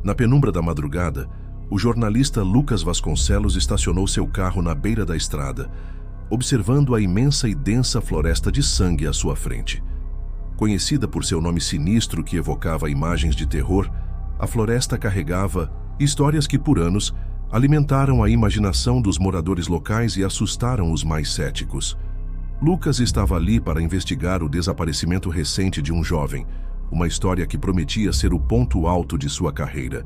Na penumbra da madrugada, o jornalista Lucas Vasconcelos estacionou seu carro na beira da estrada, observando a imensa e densa floresta de sangue à sua frente. Conhecida por seu nome sinistro que evocava imagens de terror, a floresta carregava histórias que, por anos, alimentaram a imaginação dos moradores locais e assustaram os mais céticos. Lucas estava ali para investigar o desaparecimento recente de um jovem, uma história que prometia ser o ponto alto de sua carreira.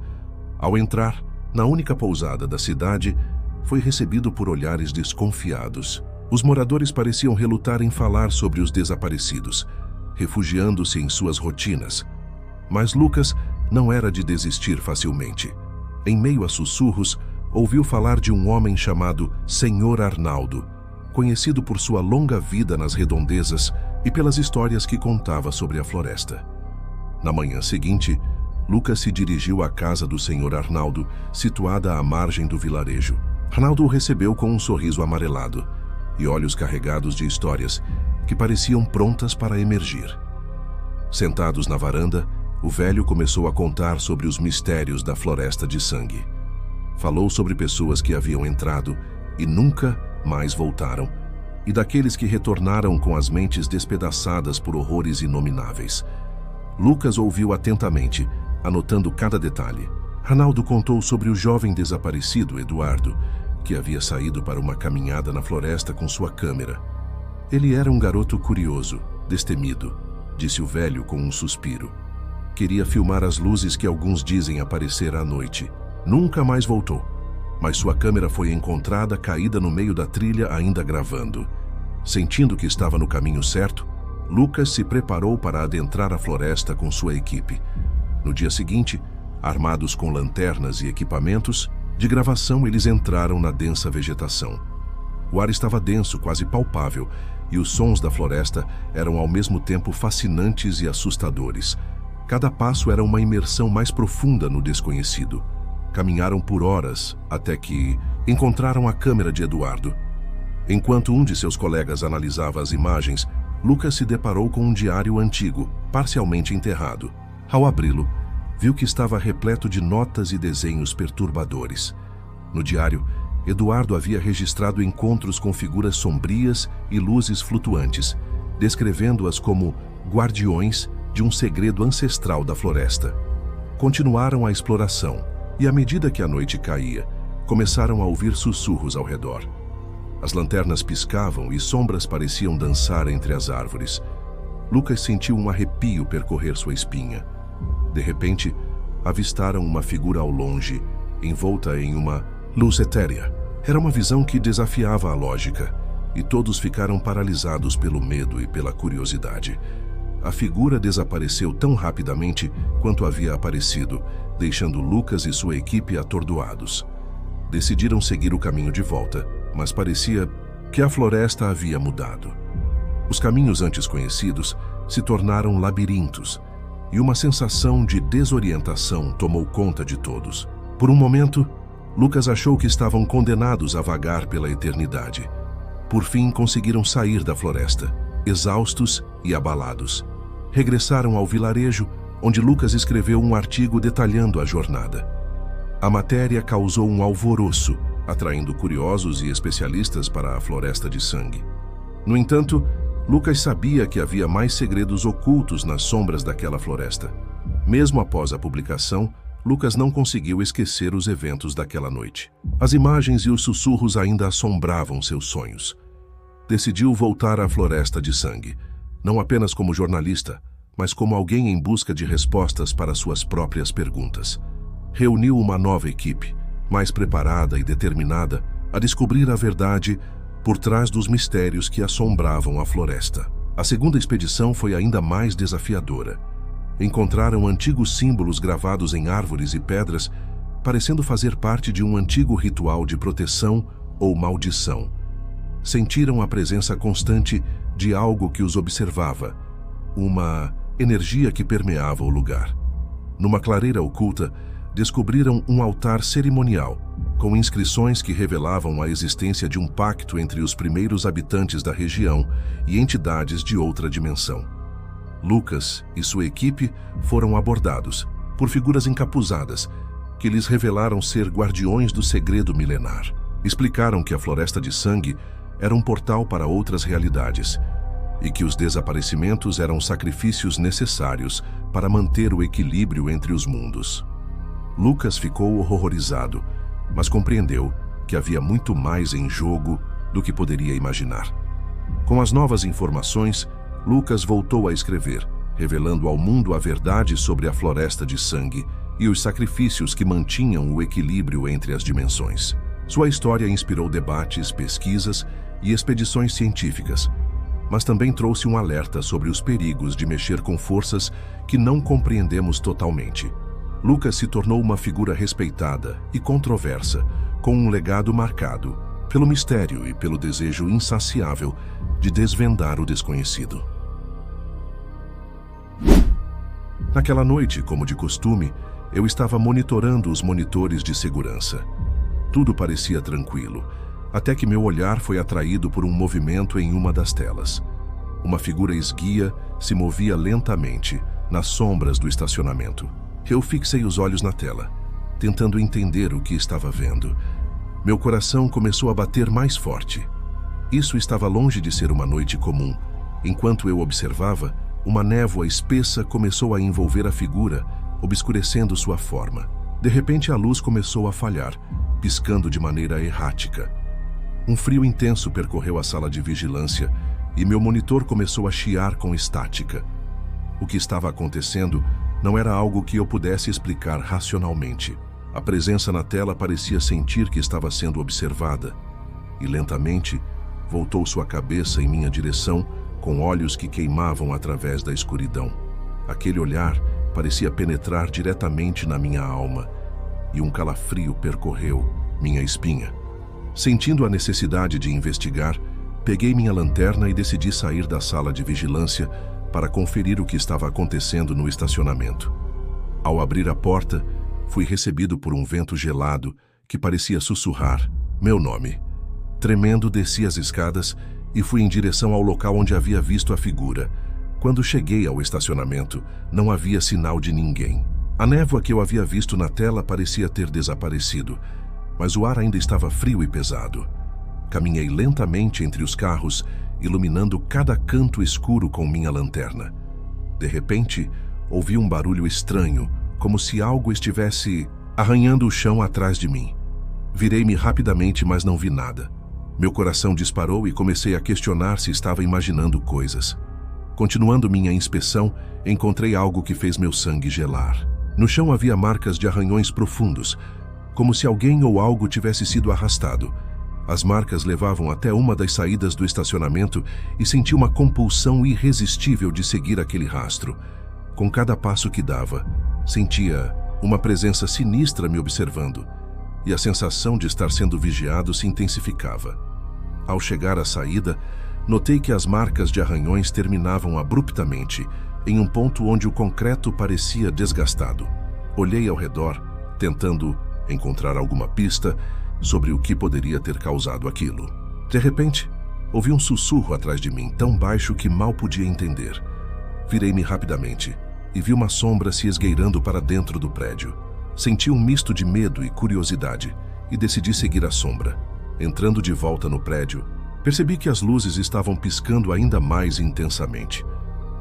Ao entrar na única pousada da cidade, foi recebido por olhares desconfiados. Os moradores pareciam relutar em falar sobre os desaparecidos, refugiando-se em suas rotinas. Mas Lucas não era de desistir facilmente. Em meio a sussurros, ouviu falar de um homem chamado Senhor Arnaldo, conhecido por sua longa vida nas redondezas e pelas histórias que contava sobre a floresta. Na manhã seguinte, Lucas se dirigiu à casa do Senhor Arnaldo, situada à margem do vilarejo. Arnaldo o recebeu com um sorriso amarelado e olhos carregados de histórias que pareciam prontas para emergir. Sentados na varanda, o velho começou a contar sobre os mistérios da floresta de sangue. Falou sobre pessoas que haviam entrado e nunca mais voltaram, e daqueles que retornaram com as mentes despedaçadas por horrores inomináveis. Lucas ouviu atentamente, anotando cada detalhe. Arnaldo contou sobre o jovem desaparecido, Eduardo, que havia saído para uma caminhada na floresta com sua câmera. Ele era um garoto curioso, destemido, disse o velho com um suspiro. Queria filmar as luzes que alguns dizem aparecer à noite. Nunca mais voltou, mas sua câmera foi encontrada caída no meio da trilha ainda gravando. Sentindo que estava no caminho certo, Lucas se preparou para adentrar a floresta com sua equipe. No dia seguinte, armados com lanternas e equipamentos de gravação, eles entraram na densa vegetação. O ar estava denso, quase palpável, e os sons da floresta eram ao mesmo tempo fascinantes e assustadores. Cada passo era uma imersão mais profunda no desconhecido. Caminharam por horas até que encontraram a câmera de Eduardo. Enquanto um de seus colegas analisava as imagens, Lucas se deparou com um diário antigo, parcialmente enterrado. Ao abri-lo, viu que estava repleto de notas e desenhos perturbadores. No diário, Eduardo havia registrado encontros com figuras sombrias e luzes flutuantes, descrevendo-as como guardiões de um segredo ancestral da floresta. Continuaram a exploração, e à medida que a noite caía, começaram a ouvir sussurros ao redor. As lanternas piscavam e sombras pareciam dançar entre as árvores. Lucas sentiu um arrepio percorrer sua espinha. De repente, avistaram uma figura ao longe, envolta em uma luz etérea. Era uma visão que desafiava a lógica, e todos ficaram paralisados pelo medo e pela curiosidade. A figura desapareceu tão rapidamente quanto havia aparecido, deixando Lucas e sua equipe atordoados. Decidiram seguir o caminho de volta, mas parecia que a floresta havia mudado. Os caminhos antes conhecidos se tornaram labirintos, e uma sensação de desorientação tomou conta de todos. Por um momento, Lucas achou que estavam condenados a vagar pela eternidade. Por fim, conseguiram sair da floresta, exaustos e abalados. Regressaram ao vilarejo, onde Lucas escreveu um artigo detalhando a jornada. A matéria causou um alvoroço, atraindo curiosos e especialistas para a floresta de sangue. No entanto, Lucas sabia que havia mais segredos ocultos nas sombras daquela floresta. Mesmo após a publicação, Lucas não conseguiu esquecer os eventos daquela noite. As imagens e os sussurros ainda assombravam seus sonhos. Decidiu voltar à floresta de sangue, não apenas como jornalista, mas como alguém em busca de respostas para suas próprias perguntas. Reuniu uma nova equipe, mais preparada e determinada a descobrir a verdade por trás dos mistérios que assombravam a floresta. A segunda expedição foi ainda mais desafiadora. Encontraram antigos símbolos gravados em árvores e pedras, parecendo fazer parte de um antigo ritual de proteção ou maldição. Sentiram a presença constante de algo que os observava, uma energia que permeava o lugar. Numa clareira oculta, descobriram um altar cerimonial, com inscrições que revelavam a existência de um pacto entre os primeiros habitantes da região e entidades de outra dimensão. Lucas e sua equipe foram abordados, por figuras encapuzadas, que lhes revelaram ser guardiões do segredo milenar. Explicaram que a Floresta de Sangue era um portal para outras realidades e que os desaparecimentos eram sacrifícios necessários para manter o equilíbrio entre os mundos. Lucas ficou horrorizado, mas compreendeu que havia muito mais em jogo do que poderia imaginar. Com as novas informações, Lucas voltou a escrever, revelando ao mundo a verdade sobre a Floresta de Sangue e os sacrifícios que mantinham o equilíbrio entre as dimensões. Sua história inspirou debates, pesquisas e expedições científicas, mas também trouxe um alerta sobre os perigos de mexer com forças que não compreendemos totalmente. Lucas se tornou uma figura respeitada e controversa, com um legado marcado pelo mistério e pelo desejo insaciável de desvendar o desconhecido. Naquela noite, como de costume, eu estava monitorando os monitores de segurança. Tudo parecia tranquilo, até que meu olhar foi atraído por um movimento em uma das telas. Uma figura esguia se movia lentamente nas sombras do estacionamento. Eu fixei os olhos na tela, tentando entender o que estava vendo. Meu coração começou a bater mais forte. Isso estava longe de ser uma noite comum. Enquanto eu observava, uma névoa espessa começou a envolver a figura, obscurecendo sua forma. De repente, a luz começou a falhar, piscando de maneira errática. Um frio intenso percorreu a sala de vigilância e meu monitor começou a chiar com estática. O que estava acontecendo não era algo que eu pudesse explicar racionalmente. A presença na tela parecia sentir que estava sendo observada e lentamente voltou sua cabeça em minha direção com olhos que queimavam através da escuridão. Aquele olhar parecia penetrar diretamente na minha alma e um calafrio percorreu minha espinha. Sentindo a necessidade de investigar, peguei minha lanterna e decidi sair da sala de vigilância para conferir o que estava acontecendo no estacionamento. Ao abrir a porta, fui recebido por um vento gelado que parecia sussurrar meu nome. Tremendo, desci as escadas e fui em direção ao local onde havia visto a figura. Quando cheguei ao estacionamento, não havia sinal de ninguém. A névoa que eu havia visto na tela parecia ter desaparecido, mas o ar ainda estava frio e pesado. Caminhei lentamente entre os carros, iluminando cada canto escuro com minha lanterna. De repente, ouvi um barulho estranho, como se algo estivesse arranhando o chão atrás de mim. Virei-me rapidamente, mas não vi nada. Meu coração disparou e comecei a questionar se estava imaginando coisas. Continuando minha inspeção, encontrei algo que fez meu sangue gelar. No chão havia marcas de arranhões profundos, como se alguém ou algo tivesse sido arrastado. As marcas levavam até uma das saídas do estacionamento e senti uma compulsão irresistível de seguir aquele rastro. Com cada passo que dava, sentia uma presença sinistra me observando, e a sensação de estar sendo vigiado se intensificava. Ao chegar à saída, notei que as marcas de arranhões terminavam abruptamente, em um ponto onde o concreto parecia desgastado. Olhei ao redor, tentando encontrar alguma pista sobre o que poderia ter causado aquilo. De repente, ouvi um sussurro atrás de mim, tão baixo que mal podia entender. Virei-me rapidamente e vi uma sombra se esgueirando para dentro do prédio. Senti um misto de medo e curiosidade e decidi seguir a sombra. Entrando de volta no prédio, percebi que as luzes estavam piscando ainda mais intensamente.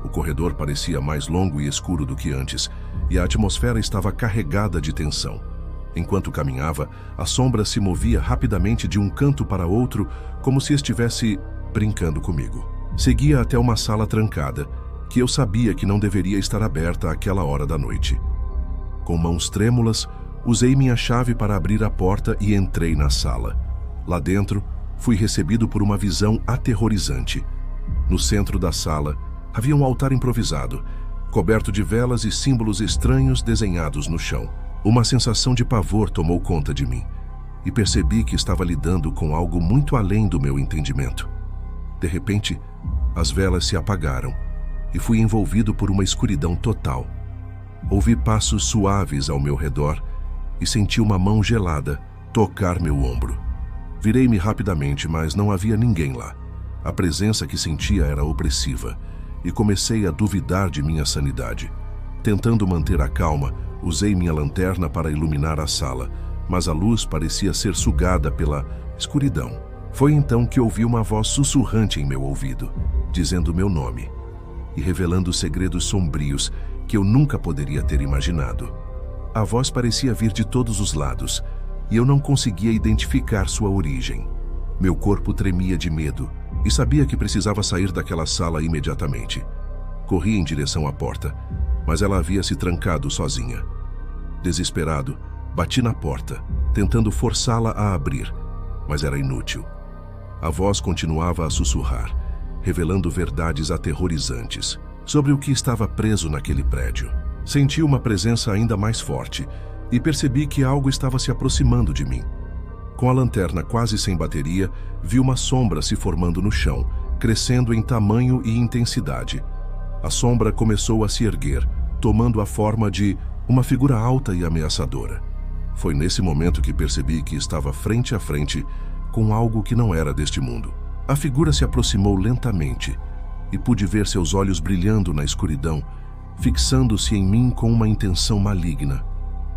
O corredor parecia mais longo e escuro do que antes, e a atmosfera estava carregada de tensão. Enquanto caminhava, a sombra se movia rapidamente de um canto para outro, como se estivesse brincando comigo. Seguia até uma sala trancada, que eu sabia que não deveria estar aberta àquela hora da noite. Com mãos trêmulas, usei minha chave para abrir a porta e entrei na sala. Lá dentro, fui recebido por uma visão aterrorizante. No centro da sala, havia um altar improvisado, coberto de velas e símbolos estranhos desenhados no chão. Uma sensação de pavor tomou conta de mim, e percebi que estava lidando com algo muito além do meu entendimento. De repente, as velas se apagaram, e fui envolvido por uma escuridão total. Ouvi passos suaves ao meu redor, e senti uma mão gelada tocar meu ombro. Virei-me rapidamente, mas não havia ninguém lá. A presença que sentia era opressiva, e comecei a duvidar de minha sanidade. Tentando manter a calma, usei minha lanterna para iluminar a sala, mas a luz parecia ser sugada pela escuridão. Foi então que ouvi uma voz sussurrante em meu ouvido, dizendo meu nome e revelando segredos sombrios que eu nunca poderia ter imaginado. A voz parecia vir de todos os lados e eu não conseguia identificar sua origem. Meu corpo tremia de medo e sabia que precisava sair daquela sala imediatamente. Corri em direção à porta, mas ela havia se trancado sozinha. Desesperado, bati na porta, tentando forçá-la a abrir, mas era inútil. A voz continuava a sussurrar, revelando verdades aterrorizantes sobre o que estava preso naquele prédio. Senti uma presença ainda mais forte e percebi que algo estava se aproximando de mim. Com a lanterna quase sem bateria, vi uma sombra se formando no chão, crescendo em tamanho e intensidade. A sombra começou a se erguer, tomando a forma de uma figura alta e ameaçadora. Foi nesse momento que percebi que estava frente a frente com algo que não era deste mundo. A figura se aproximou lentamente e pude ver seus olhos brilhando na escuridão, fixando-se em mim com uma intenção maligna.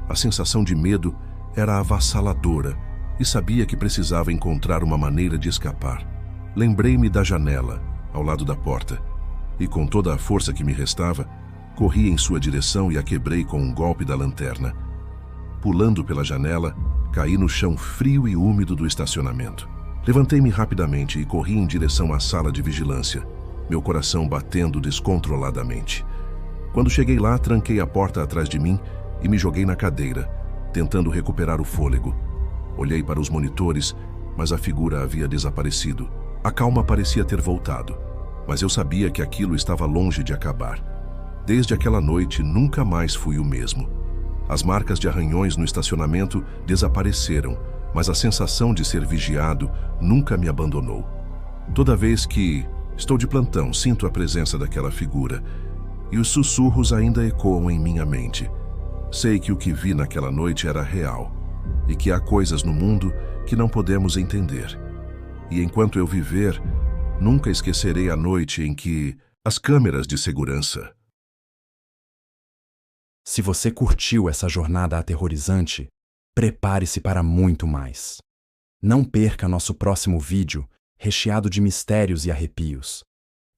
A sensação de medo era avassaladora e sabia que precisava encontrar uma maneira de escapar. Lembrei-me da janela, ao lado da porta, e com toda a força que me restava, corri em sua direção e a quebrei com um golpe da lanterna. Pulando pela janela, caí no chão frio e úmido do estacionamento. Levantei-me rapidamente e corri em direção à sala de vigilância, meu coração batendo descontroladamente. Quando cheguei lá, tranquei a porta atrás de mim e me joguei na cadeira, tentando recuperar o fôlego. Olhei para os monitores, mas a figura havia desaparecido. A calma parecia ter voltado, mas eu sabia que aquilo estava longe de acabar. Desde aquela noite, nunca mais fui o mesmo. As marcas de arranhões no estacionamento desapareceram, mas a sensação de ser vigiado nunca me abandonou. Toda vez que estou de plantão, sinto a presença daquela figura, e os sussurros ainda ecoam em minha mente. Sei que o que vi naquela noite era real, e que há coisas no mundo que não podemos entender. E enquanto eu viver, nunca esquecerei a noite em que as câmeras de segurança. Se você curtiu essa jornada aterrorizante, prepare-se para muito mais. Não perca nosso próximo vídeo, recheado de mistérios e arrepios.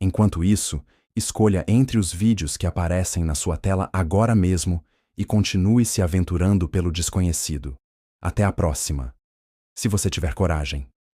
Enquanto isso, escolha entre os vídeos que aparecem na sua tela agora mesmo e continue se aventurando pelo desconhecido. Até a próxima, se você tiver coragem.